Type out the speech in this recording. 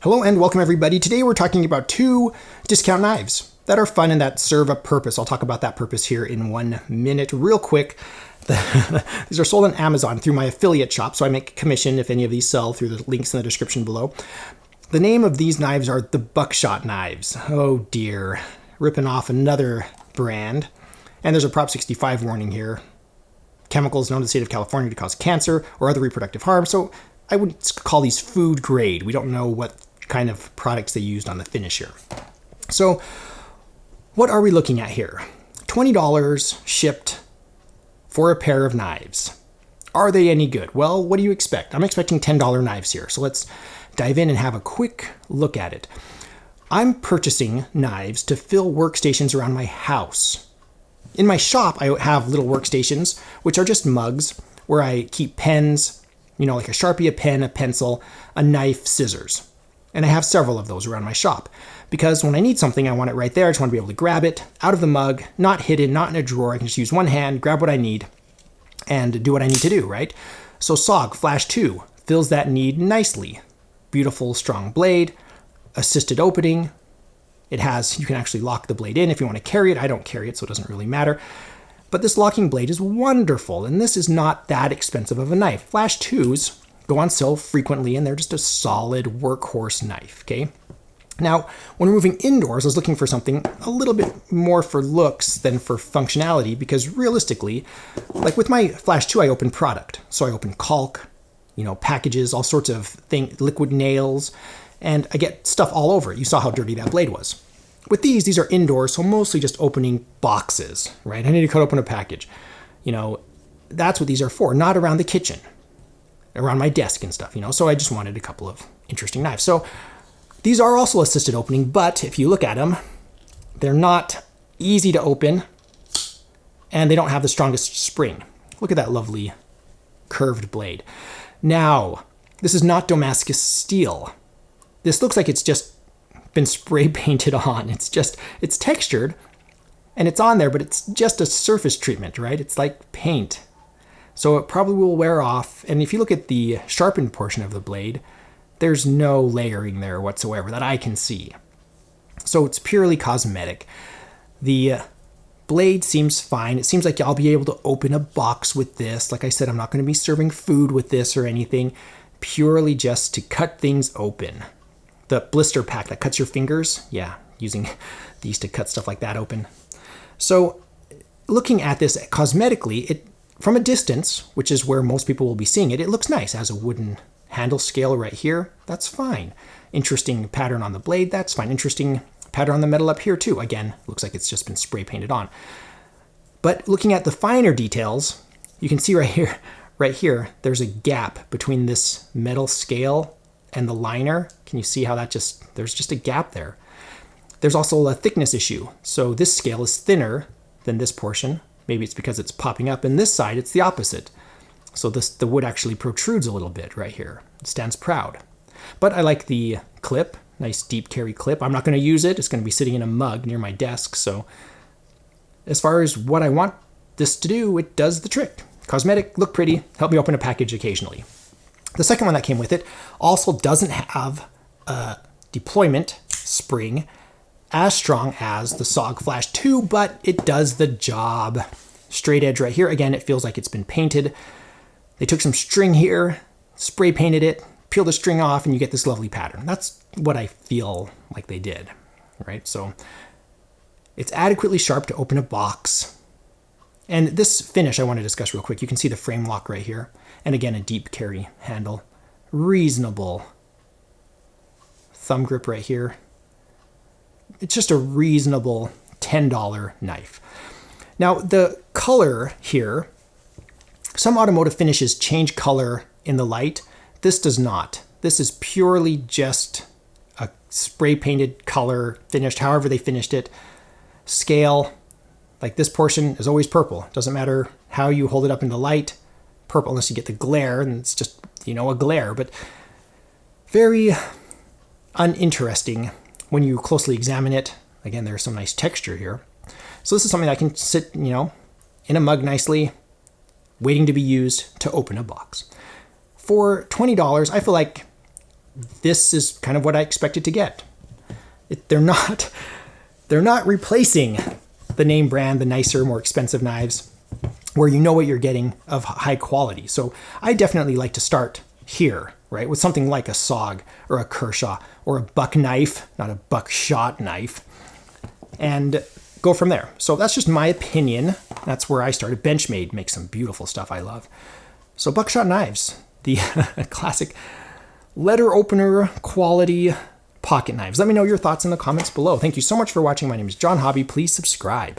Hello and welcome everybody. Today we're talking about two discount knives that are fun and that serve a purpose. I'll talk about that purpose here in 1 minute real quick. These are sold on Amazon through my affiliate shop, so I make commission if any of these sell through the links in the description below. The name of these knives are the Buckshot knives. Oh dear, ripping off another brand. And there's a Prop 65 warning here. Chemicals known in the state of California to cause cancer or other reproductive harm. So I would call these food grade. We don't know what kind of products they used on the finish here. So what are we looking at here? $20 shipped for a pair of knives. Are they any good? Well, what do you expect? I'm expecting $10 knives here. So let's dive in and have a quick look at it. I'm purchasing knives to fill workstations around my house. In my shop, I have little workstations, which are just mugs where I keep pens, like a Sharpie, a pen, a pencil, a knife, scissors. And I have several of those around my shop because when I need something, I want it right there. I just want to be able to grab it out of the mug, not hidden, not in a drawer. I can just use one hand, grab what I need, and do what I need to do, right? So SOG Flash 2 fills that need nicely. Beautiful, strong blade, assisted opening. You can actually lock the blade in if you want to carry it. I don't carry it, so it doesn't really matter. But this locking blade is wonderful, and this is not that expensive of a knife. Flash 2s go on sale frequently, and they're just a solid workhorse knife, okay? Now, when we're moving indoors, I was looking for something a little bit more for looks than for functionality, because realistically, like with my Flash 2, I open product. So I open caulk, packages, all sorts of things, liquid nails, and I get stuff all over it. You saw how dirty that blade was. With these are indoors, so mostly just opening boxes, right? I need to cut open a package. That's what these are for, not around the kitchen, around my desk and stuff, So I just wanted a couple of interesting knives. So these are also assisted opening, but if you look at them, they're not easy to open, and they don't have the strongest spring. Look at that lovely curved blade. Now, this is not Damascus steel. This looks like it's just been spray painted on. It's textured and it's on there, but it's just a surface treatment, right? It's like paint. So it probably will wear off. And if you look at the sharpened portion of the blade, there's no layering there whatsoever that I can see. So it's purely cosmetic. The blade seems fine. It seems like I'll be able to open a box with this. Like I said, I'm not going to be serving food with this or anything, purely just to cut things open. The blister pack that cuts your fingers, using these to cut stuff like that open. So looking at this cosmetically, from a distance, which is where most people will be seeing it, it looks nice. It has a wooden handle scale right here. That's fine. Interesting pattern on the blade. That's fine. Interesting pattern on the metal up here too. Again, looks like it's just been spray painted on. But looking at the finer details, you can see right here, there's a gap between this metal scale and the liner. Can you see how there's just a gap there? There's also a thickness issue. So this scale is thinner than this portion. Maybe it's because it's popping up, and this side, it's the opposite. So the wood actually protrudes a little bit right here. It stands proud. But I like the clip, nice deep carry clip. I'm not going to use it. It's going to be sitting in a mug near my desk. So as far as what I want this to do, it does the trick. Cosmetic, look pretty, help me open a package occasionally. The second one that came with it also doesn't have a deployment spring as strong as the SOG Flash 2, but it does the job. Straight edge right here. Again, it feels like it's been painted. They took some string here, spray painted it, peel the string off, and you get this lovely pattern. That's what I feel like they did, right? So it's adequately sharp to open a box. And this finish I want to discuss real quick. You can see the frame lock right here. And again, a deep carry handle. Reasonable thumb grip right here. It's just a reasonable $10 knife. Now, the color here, some automotive finishes change color in the light. This does not. This is purely just a spray painted color, finished however they finished it. Scale, like this portion is always purple. Doesn't matter how you hold it up in the light, purple, unless you get the glare, and it's just, a glare. But very uninteresting when you closely examine it. Again, there's some nice texture here. So this is something that can sit, in a mug nicely, waiting to be used to open a box. For $20, I feel like this is kind of what I expected to get. They're not replacing the name brand, the nicer, more expensive knives, where you know what you're getting of high quality. So I definitely like to start here, right, with something like a SOG or a Kershaw or a buck knife, not a buckshot knife, and go from there. So that's just my opinion. That's where I started. Benchmade makes some beautiful stuff I love. So buckshot knives, the classic letter opener quality pocket knives. Let me know your thoughts in the comments below. Thank you so much for watching. My name is John Hobby. Please subscribe.